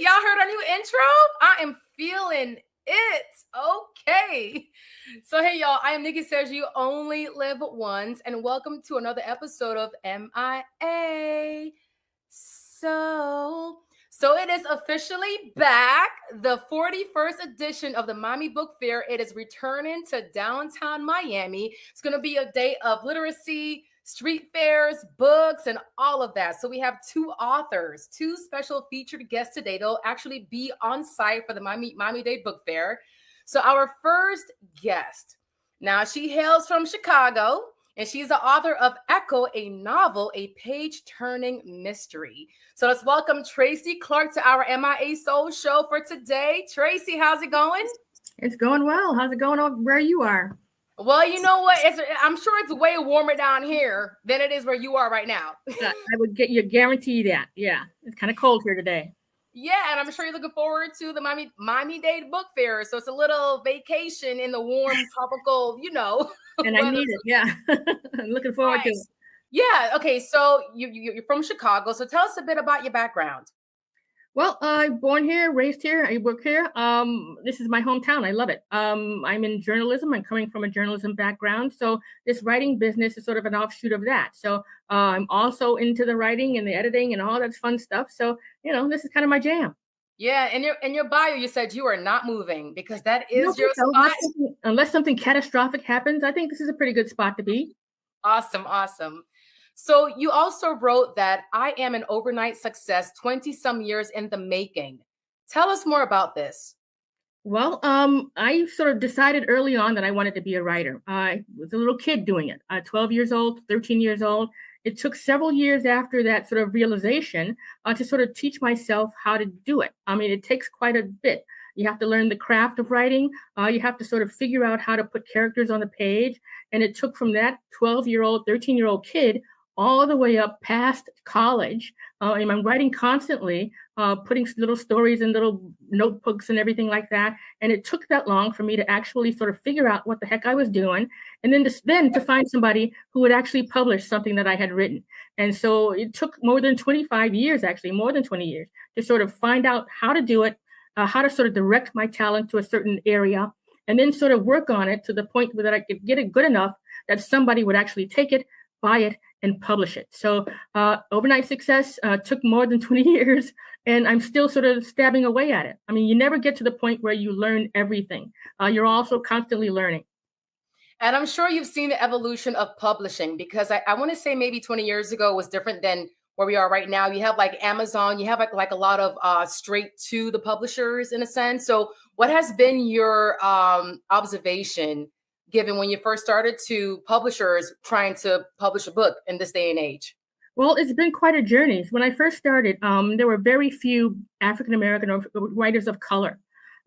Y'all heard our new intro? I am feeling it. Okay. So, hey, y'all, I am Nicky Says You Only Live Once, and welcome to another episode of MIA. So it is officially back. The 41st edition of the Miami Book Fair. It is returning to downtown Miami. It's going to be a day of literacy, street fairs, books, and all of that. So we have two authors, two special featured guests today. They'll actually be on site for the Miami Day Book Fair. So our first guest, now she hails from Chicago, and she's the author of Echo, a novel, a page-turning mystery. So let's welcome Tracy Clark to our MIA Soul Show for today. Tracy, how's it going? It's going well. How's it going over where you are? Well, you know what? I'm sure it's way warmer down here than it is where you are right now. I would get you guarantee that. Yeah, it's kind of cold here today. Yeah, and I'm sure you're looking forward to the Miami Day Book Fair. So it's a little vacation in the warm, tropical, And I need it. Yeah, I'm looking forward to it. Yeah. Okay. So you're from Chicago. So tell us a bit about your background. Well, I'm born here, raised here. I work here. This is my hometown. I love it. I'm in journalism. I'm coming from a journalism background. So this writing business is sort of an offshoot of that. So I'm also into the writing and the editing and all that fun stuff. So, this is kind of my jam. Yeah. In your bio, you said you are not moving because that is your spot. Unless something catastrophic happens, I think this is a pretty good spot to be. Awesome. So you also wrote that I am an overnight success, 20 some years in the making. Tell us more about this. Well, I sort of decided early on that I wanted to be a writer. I was a little kid doing it, 12 years old, 13 years old. It took several years after that sort of realization to sort of teach myself how to do it. I mean, it takes quite a bit. You have to learn the craft of writing. You have to sort of figure out how to put characters on the page. And it took from that 12-year-old, 13-year-old kid all the way up past college. And I'm writing constantly, putting little stories in little notebooks and everything like that. And it took that long for me to actually sort of figure out what the heck I was doing. And then to find somebody who would actually publish something that I had written. And so it took more than 25 years, actually, more than 20 years, to sort of find out how to do it, how to sort of direct my talent to a certain area, and then sort of work on it to the point where I could get it good enough that somebody would actually take it, buy it, and publish it. So overnight success took more than 20 years, and I'm still sort of stabbing away at it. I mean, you never get to the point where you learn everything. You're also constantly learning. And I'm sure you've seen the evolution of publishing, because I want to say maybe 20 years ago was different than where we are right now. You have like Amazon, you have like a lot of straight to the publishers in a sense. So what has been your observation given when you first started to publishers trying to publish a book in this day and age? Well, it's been quite a journey. When I first started, there were very few African-American or writers of color.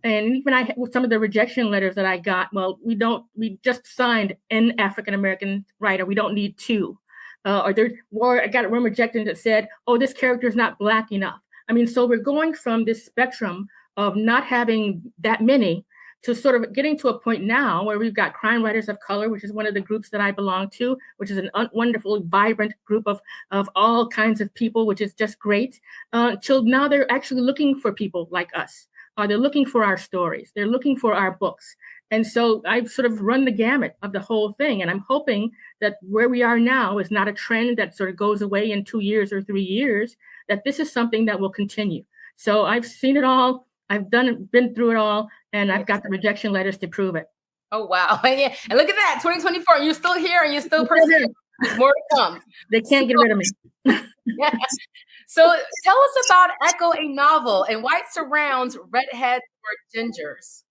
And even with some of the rejection letters that I got, well, we just signed an African-American writer. We don't need two. Or I got a room rejected that said, oh, this character is not Black enough. I mean, so we're going from this spectrum of not having that many to sort of getting to a point now where we've got crime writers of color, which is one of the groups that I belong to, which is a wonderful, vibrant group of all kinds of people, which is just great. Till now they're actually looking for people like us. They're looking for our stories. They're looking for our books. And so I've sort of run the gamut of the whole thing. And I'm hoping that where we are now is not a trend that sort of goes away in 2 years or 3 years, that this is something that will continue. So I've seen it all. I've been through it all, and I've got the rejection letters to prove it. Oh, wow. Yeah. And look at that, 2024, and you're still here and you're still persistent. There's more to come. They can't get rid of me. Yeah. So tell us about Echo, a novel, and why it surrounds redheads or gingers.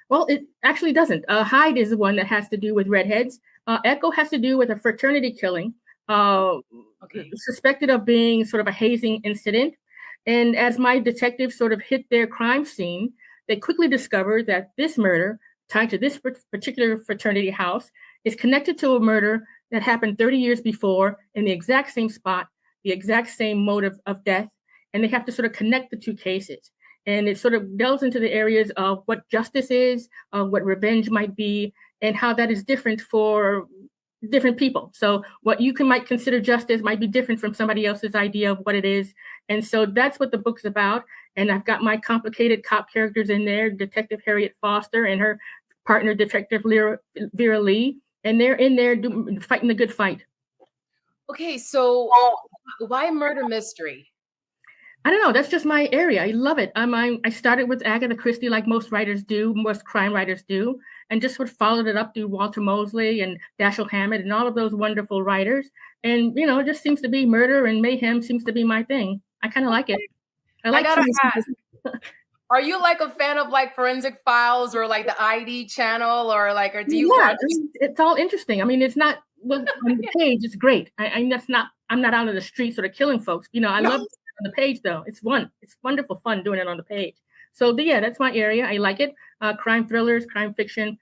Well, it actually doesn't. Hyde is the one that has to do with redheads. Echo has to do with a fraternity killing, suspected of being sort of a hazing incident. And as my detectives sort of hit their crime scene, they quickly discovered that this murder tied to this particular fraternity house is connected to a murder that happened 30 years before in the exact same spot, the exact same motive of death. And they have to sort of connect the two cases. And it sort of delves into the areas of what justice is, what revenge might be, and how that is different for different people. So what you might consider justice might be different from somebody else's idea of what it is. And so that's what the book's about. And I've got my complicated cop characters in there, Detective Harriet Foster and her partner, Detective Vera Lee. And they're in there fighting the good fight. Okay, so why murder mystery? I don't know. That's just my area. I love it. I started with Agatha Christie, like most writers do, most crime writers do, and just sort of followed it up through Walter Mosley and Dashiell Hammett and all of those wonderful writers. And, it just seems to be murder and mayhem seems to be my thing. I kind of like it. I gotta ask, are you like a fan of like Forensic Files or like the ID channel or do you watch? It's all interesting. I mean, it's not on the page. It's great. I'm not out in the street sort of killing folks. I love on the page though. It's wonderful fun doing it on the page. So yeah, that's my area. I like it. Crime thrillers, crime fiction,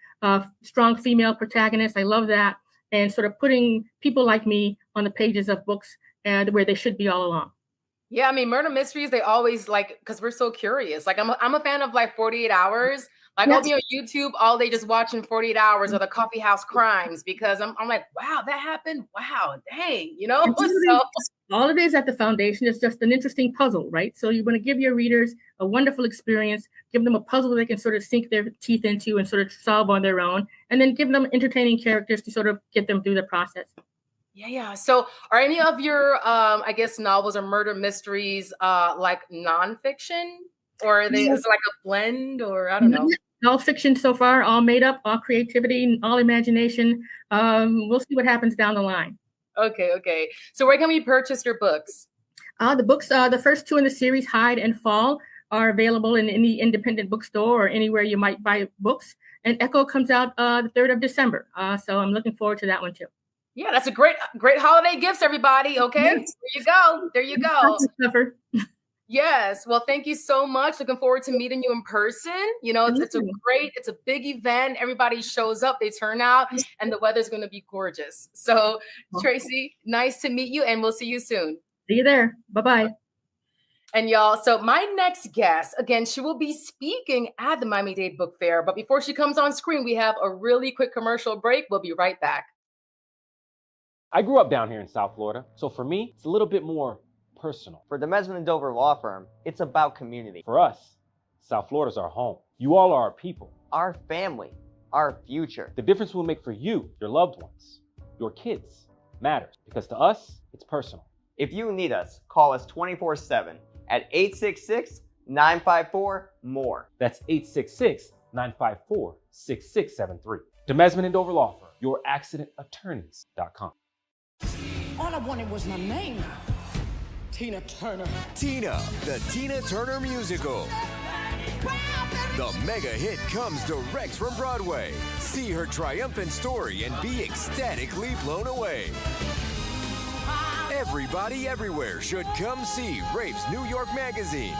strong female protagonists. I love that. And sort of putting people like me on the pages of books where they should be all along. Yeah, I mean, murder mysteries, they always because we're so curious. I'm a fan of 48 Hours. I'll be on YouTube all day just watching 48 Hours or the Coffee House Crimes because I'm like, wow, that happened. Wow, dang, So all it is at the foundation is just an interesting puzzle, right? So you want to give your readers a wonderful experience, give them a puzzle they can sort of sink their teeth into and sort of solve on their own, and then give them entertaining characters to sort of get them through the process. Yeah. So are any of your, I guess, novels or murder mysteries like nonfiction? Or is it like a blend or I don't know? All fiction so far, all made up, all creativity, all imagination. We'll see what happens down the line. Okay. So where can we purchase your books? The books, the first two in the series, Hide and Fall, are available in any independent bookstore or anywhere you might buy books. And Echo comes out the 3rd of December. So I'm looking forward to that one too. Yeah, that's a great holiday gifts, everybody. Okay, There you go. Yes. Well, thank you so much. Looking forward to meeting you in person. It's a big event. Everybody shows up, they turn out, and the weather's going to be gorgeous. So, Tracy, nice to meet you, and we'll see you soon. See you there. Bye-bye. And y'all, so my next guest, again, she will be speaking at the Miami-Dade Book Fair. But before she comes on screen, we have a really quick commercial break. We'll be right back. I grew up down here in South Florida, so for me, it's a little bit more personal. For the Mesman and Dover Law Firm, it's about community. For us, South Florida's our home. You all are our people. Our family. Our future. The difference we'll make for you, your loved ones, your kids, matters. Because to us, it's personal. If you need us, call us 24/7 at 866-954-MORE. That's 866-954-6673. The Mesman and Dover Law Firm, youraccidentattorneys.com. All I wanted was my name. Tina Turner. Tina, the Tina Turner musical. The mega hit comes direct from Broadway. See her triumphant story and be ecstatically blown away. Everybody everywhere should come see Rafe's New York Magazine.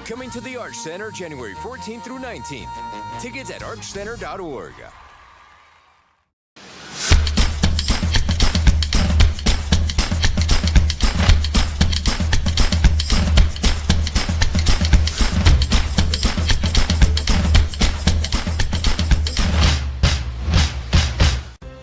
Coming to the Arch Center January 14th through 19th. Tickets at archcenter.org.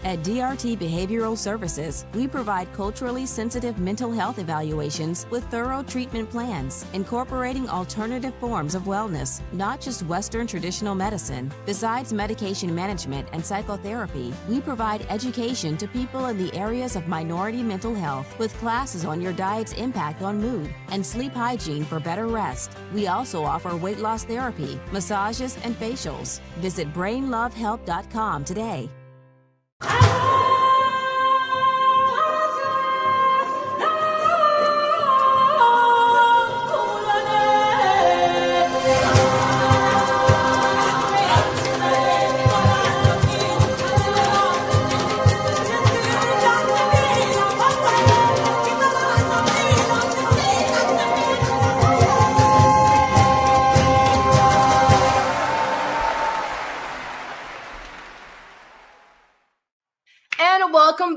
At DRT Behavioral Services, we provide culturally sensitive mental health evaluations with thorough treatment plans, incorporating alternative forms of wellness, not just Western traditional medicine. Besides medication management and psychotherapy, we provide education to people in the areas of minority mental health with classes on your diet's impact on mood and sleep hygiene for better rest. We also offer weight loss therapy, massages, and facials. Visit brainlovehelp.com today.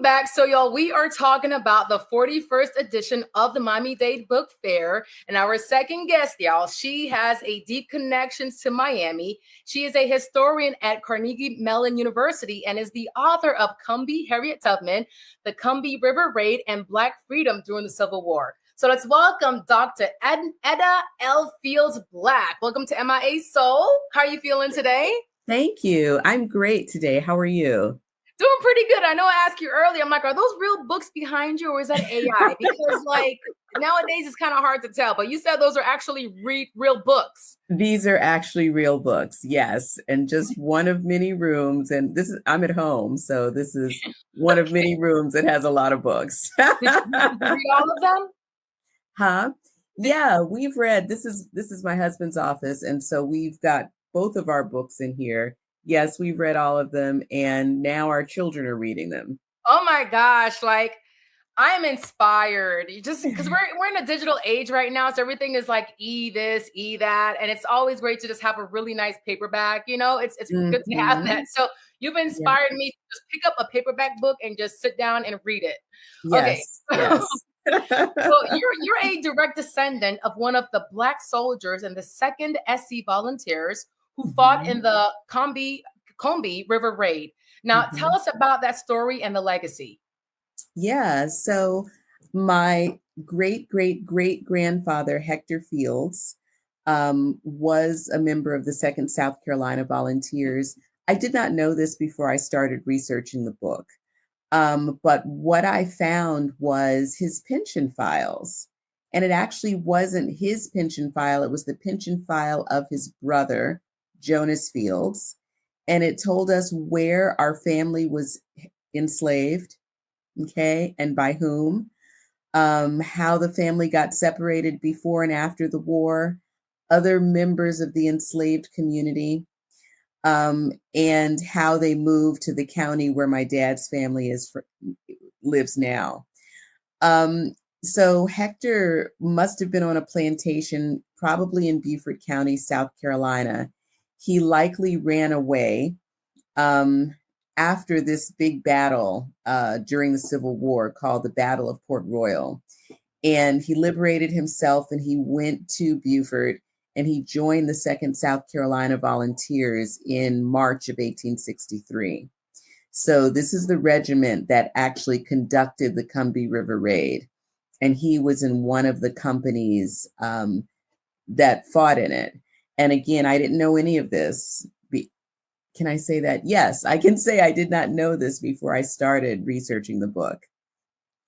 back. So, y'all, we are talking about the 41st edition of the Miami-Dade Book Fair. And our second guest, y'all, she has a deep connections to Miami. She is a historian at Carnegie Mellon University and is the author of Combahee Harriet Tubman, The Combahee River Raid, and Black Freedom During the Civil War. So let's welcome Dr. Edda L. Fields Black. Welcome to MIA Soul. How are you feeling today? Thank you. I'm great today. How are you? Doing pretty good. I know I asked you earlier. I'm like, are those real books behind you or is that AI? Because like nowadays it's kind of hard to tell, but you said those are actually real books. These are actually real books. Yes. And just one of many rooms. And I'm at home. So this is one of many rooms that has a lot of books. Did you read all of them? Huh? Yeah, we've read, this is my husband's office. And so we've got both of our books in here. Yes, we've read all of them. And now our children are reading them. Oh my gosh. Like I'm inspired just because we're in a digital age right now. So everything is like this, that. And it's always great to just have a really nice paperback. You know, it's good to have that. So you've inspired me to just pick up a paperback book and just sit down and read it. Yes, Okay. yes. So you're a direct descendant of one of the Black soldiers and the 2nd SC Volunteers who fought in the Combahee River Raid. Now, tell us about that story and the legacy. Yeah, so my great-great-great-grandfather, Hector Fields, was a member of the 2nd South Carolina Volunteers. I did not know this before I started researching the book. But what I found was his pension files. And it actually wasn't his pension file. It was the pension file of his brother, Jonas Fields. And it told us where our family was enslaved, okay, and by whom, how the family got separated before and after the war, other members of the enslaved community, and how they moved to the county where my dad's family lives now. So Hector must have been on a plantation, probably in Beaufort County, South Carolina. He likely ran away after this big battle during the Civil War called the Battle of Port Royal. And he liberated himself and he went to Beaufort and he joined the 2nd South Carolina Volunteers in March of 1863. So this is the regiment that actually conducted the Combahee River Raid. And he was in one of the companies that fought in it. And again, I didn't know any of this. Can I say that? Yes, I can say I did not know this before I started researching the book.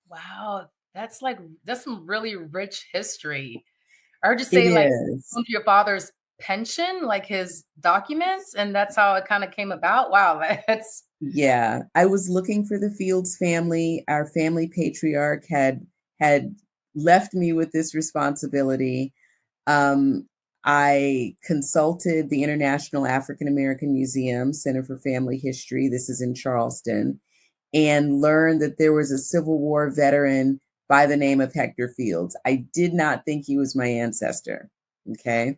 Wow, that's some really rich history. I heard you say like your father's pension, like his documents, and that's how it kind of came about. Wow, that's yeah. I was looking for the Fields family. Our family patriarch had left me with this responsibility. I consulted the International African American Museum Center for Family History. This is in Charleston, and learned that there was a Civil War veteran by the name of Hector Fields. I did not think he was my ancestor, okay?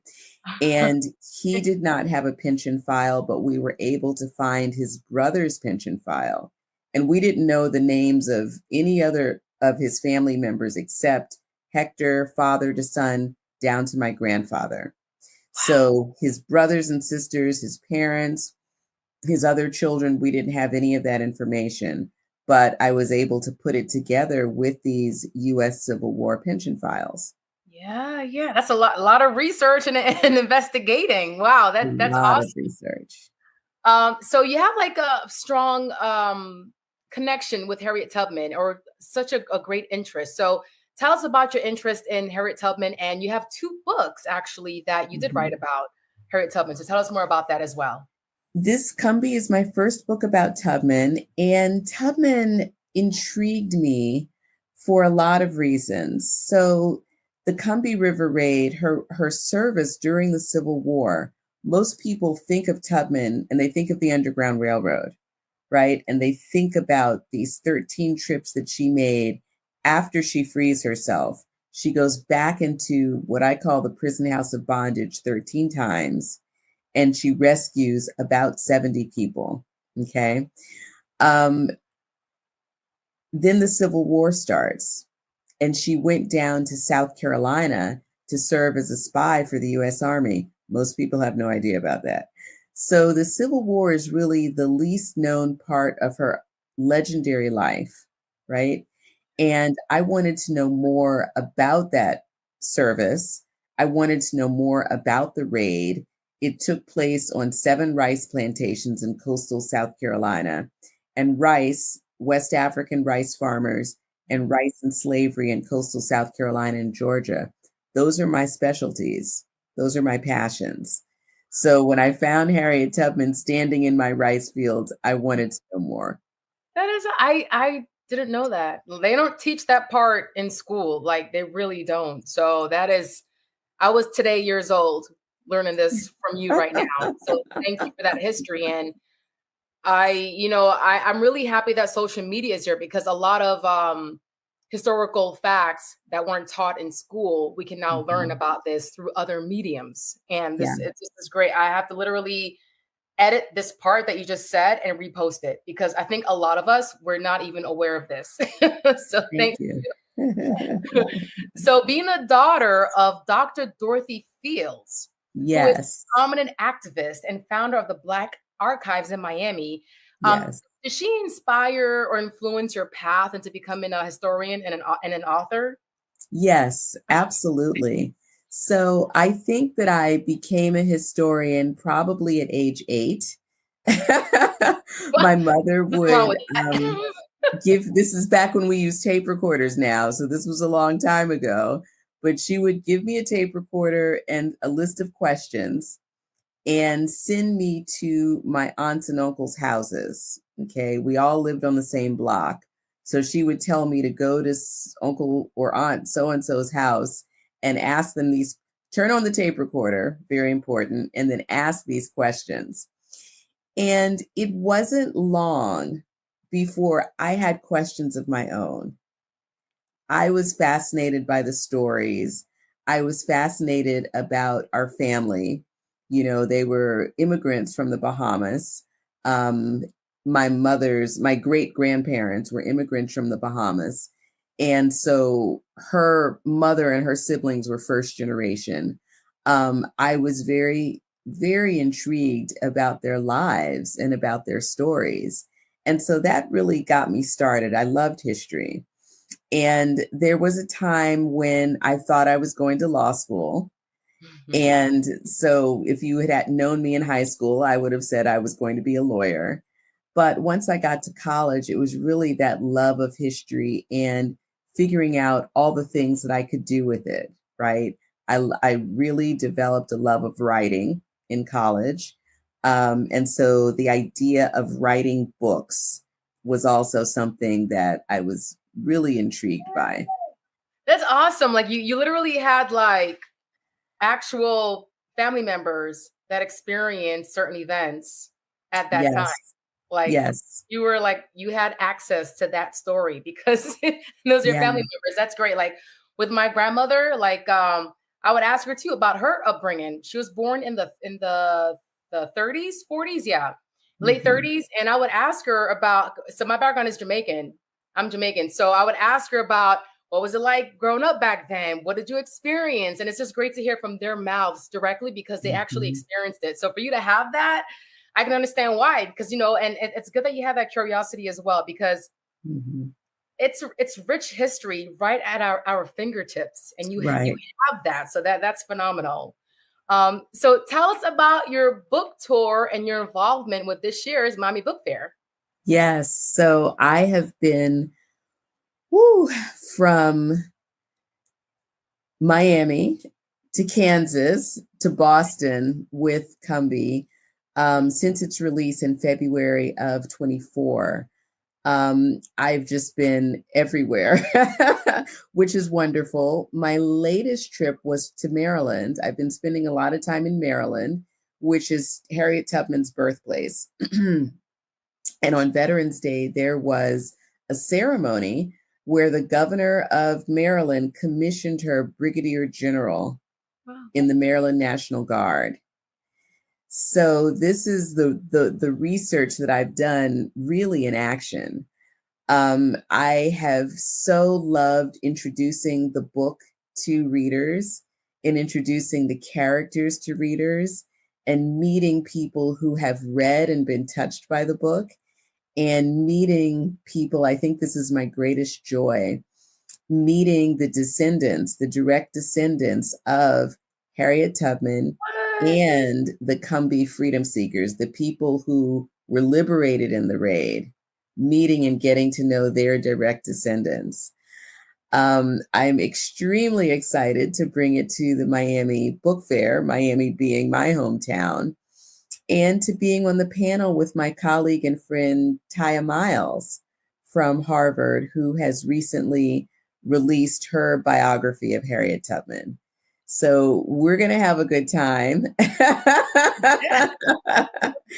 And he did not have a pension file, but we were able to find his brother's pension file. And we didn't know the names of any other of his family members except Hector, father to son, down to my grandfather. So his brothers and sisters, his parents, his other children, we didn't have any of that information. But I was able to put it together with these U.S. Civil War pension files. Yeah. That's a lot of research and investigating. Wow, that's a lot awesome. Of research. So you have like a strong connection with Harriet Tubman, or such a great interest. So tell us about your interest in Harriet Tubman, and you have 2 books actually that you did write about Harriet Tubman. So tell us more about that as well. This Combahee is my first book about Tubman, and Tubman intrigued me for a lot of reasons. So the Combahee River Raid, her service during the Civil War, most people think of Tubman and they think of the Underground Railroad, right? And they think about these 13 trips that she made after she frees herself. She goes back into what I call the prison house of bondage 13 times. And she rescues about 70 people, okay? then the Civil War starts, and she went down to South Carolina to serve as a spy for the U.S. Army. Most people have no idea about that. So the Civil War is really the least known part of her legendary life, right? And I wanted to know more about that service. I wanted to know more about the raid. It took place on 7 rice plantations in coastal South Carolina. And rice, West African rice farmers, and rice and slavery in coastal South Carolina and Georgia, those are my specialties. Those are my passions. So when I found Harriet Tubman standing in my rice fields, I wanted to know more. That is, I didn't know that. They don't teach that part in school. Like, they really don't. So that is, I was today years old learning this from you right now. So thank you for that history. And I'm really happy that social media is here, because a lot of historical facts that weren't taught in school, we can now learn about this through other mediums. And this is great. I have to literally edit this part that you just said and repost it, because I think a lot of us were not even aware of this. So thank you. So being a daughter of Dr. Dorothy Fields, who is a prominent activist and founder of the Black Archives in Miami, did she inspire or influence your path into becoming a historian and an author? Yes, absolutely. So I think that I became a historian probably at age 8. My mother would this is back when we used tape recorders now, so this was a long time ago, but she would give me a tape recorder and a list of questions and send me to my aunts and uncles' houses. Okay, we all lived on the same block. So she would tell me to go to uncle or aunt so-and-so's house and ask them turn on the tape recorder, very important, and then ask these questions. And it wasn't long before I had questions of my own. I was fascinated by the stories. I was fascinated about our family. You know, they were immigrants from the Bahamas. My great grandparents were immigrants from the Bahamas. And so her mother and her siblings were first generation. I was very, very intrigued about their lives and about their stories. And so that really got me started. I loved history. And there was a time when I thought I was going to law school. And so if you had known me in high school, I would have said I was going to be a lawyer. But once I got to college, it was really that love of history and figuring out all the things that I could do with it, right? I really developed a love of writing in college. And so the idea of writing books was also something that I was really intrigued by. That's awesome. Like you literally had like actual family members that experienced certain events at that time. Like you were like, you had access to that story because those are your family members. That's great. Like with my grandmother, like I would ask her too about her upbringing. She was born in the 30s, 40s, late 30s. And I would ask her about, so my background is Jamaican. I'm Jamaican. So I would ask her about what was it like growing up back then? What did you experience? And it's just great to hear from their mouths directly because they actually experienced it. So for you to have that, I can understand why, because, you know, and it's good that you have that curiosity as well, because it's rich history right at our fingertips, and you have that. So that's phenomenal. So tell us about your book tour and your involvement with this year's Mommy Book Fair. Yes. So I have been from Miami to Kansas to Boston with Cumbie since its release in February of 24. I've just been everywhere, which is wonderful. My latest trip was to Maryland. I've been spending a lot of time in Maryland, which is Harriet Tubman's birthplace. And on Veterans Day, there was a ceremony where the governor of Maryland commissioned her brigadier general in the Maryland National Guard. So this is the research that I've done really in action. I have so loved introducing the book to readers and introducing the characters to readers and meeting people who have read and been touched by the book and meeting people. I think this is my greatest joy, meeting the descendants, the direct descendants of Harriet Tubman and the Combahee freedom seekers, the people who were liberated in the raid, meeting and getting to know their direct descendants. I'm extremely excited to bring it to the Miami Book Fair, Miami being my hometown, and to being on the panel with my colleague and friend Taya Miles from Harvard, who has recently released her biography of Harriet Tubman. So we're going to have a good time.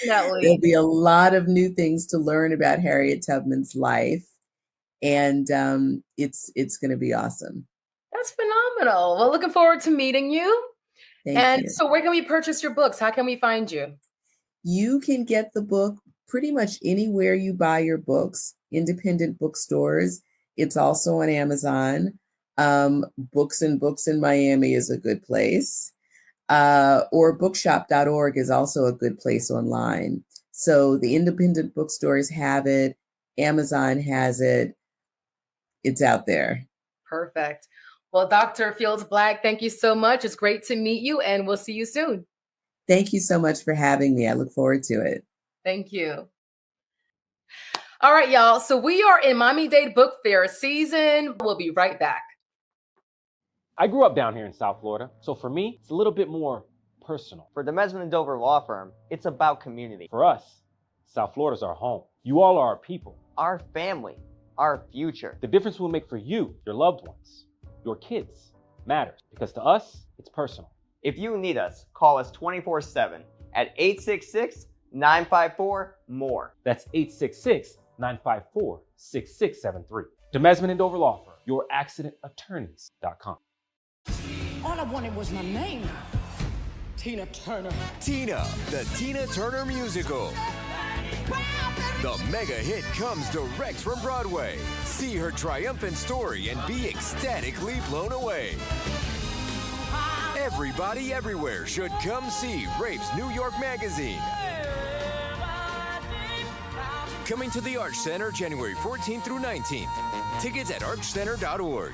There'll be a lot of new things to learn about Harriet Tubman's life. And it's going to be awesome. That's phenomenal. Well, looking forward to meeting you. Thank you. So where can we purchase your books? How can we find you? You can get the book pretty much anywhere you buy your books, independent bookstores. It's also on Amazon. Books and Books in Miami is a good place. Or bookshop.org is also a good place online. So the independent bookstores have it. Amazon has it. It's out there. Perfect. Well, Dr. Fields Black, thank you so much. It's great to meet you, and we'll see you soon. Thank you so much for having me. I look forward to it. Thank you. All right, y'all. So we are in Miami-Dade Book Fair season. We'll be right back. I grew up down here in South Florida, so for me, it's a little bit more personal. For the Mesman and Dover Law Firm, it's about community. For us, South Florida's our home. You all are our people. Our family. Our future. The difference we'll make for you, your loved ones, your kids, matters. Because to us, it's personal. If you need us, call us 24/7 at 866-954-MORE. That's 866-954-6673. Demesman and Dover Law Firm, youraccidentattorneys.com. All I wanted was my name. Tina Turner. Tina, the Tina Turner Musical. The mega hit comes direct from Broadway. See her triumphant story and be ecstatically blown away. Everybody everywhere should come see Rape's New York Magazine. Coming to the Arch Center January 14th through 19th. Tickets at archcenter.org.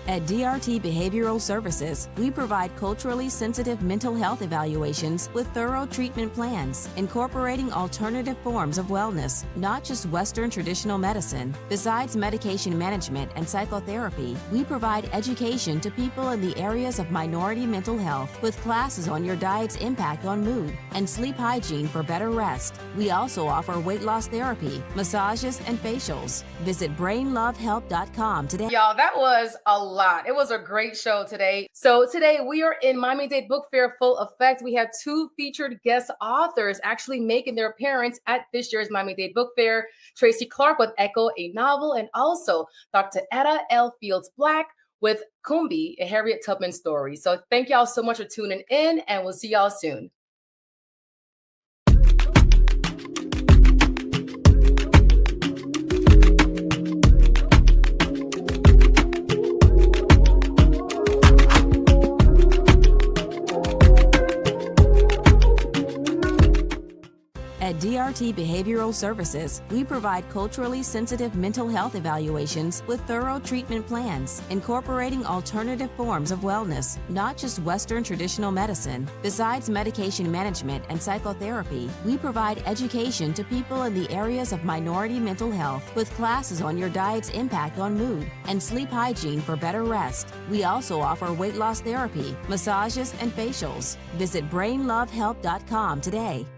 At DRT Behavioral Services, we provide culturally sensitive mental health evaluations with thorough treatment plans, incorporating alternative forms of wellness, not just Western traditional medicine. Besides medication management and psychotherapy, we provide education to people in the areas of minority mental health with classes on your diet's impact on mood and sleep hygiene for better rest. We also offer weight loss therapy, massages, and facials. Visit brainlovehelp.com today. Y'all, that was a lot. It was a great show today. So today we are in Miami-Dade Book Fair full effect. We have two featured guest authors actually making their appearance at this year's Miami-Dade Book Fair. Tracy Clark with Echo, a novel, and also Dr. Edda L. Fields Black with Combahee, a Harriet Tubman story. So thank y'all so much for tuning in, and we'll see y'all soon. At At DRT Behavioral Services, we provide culturally sensitive mental health evaluations with thorough treatment plans, incorporating alternative forms of wellness, not just Western traditional medicine. Besides medication management and psychotherapy, we provide education to people in the areas of minority mental health with classes on your diet's impact on mood and sleep hygiene for better rest. We also offer weight loss therapy, massages, and facials. Visit brainlovehelp.com today.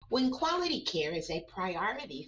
When quality care is a priority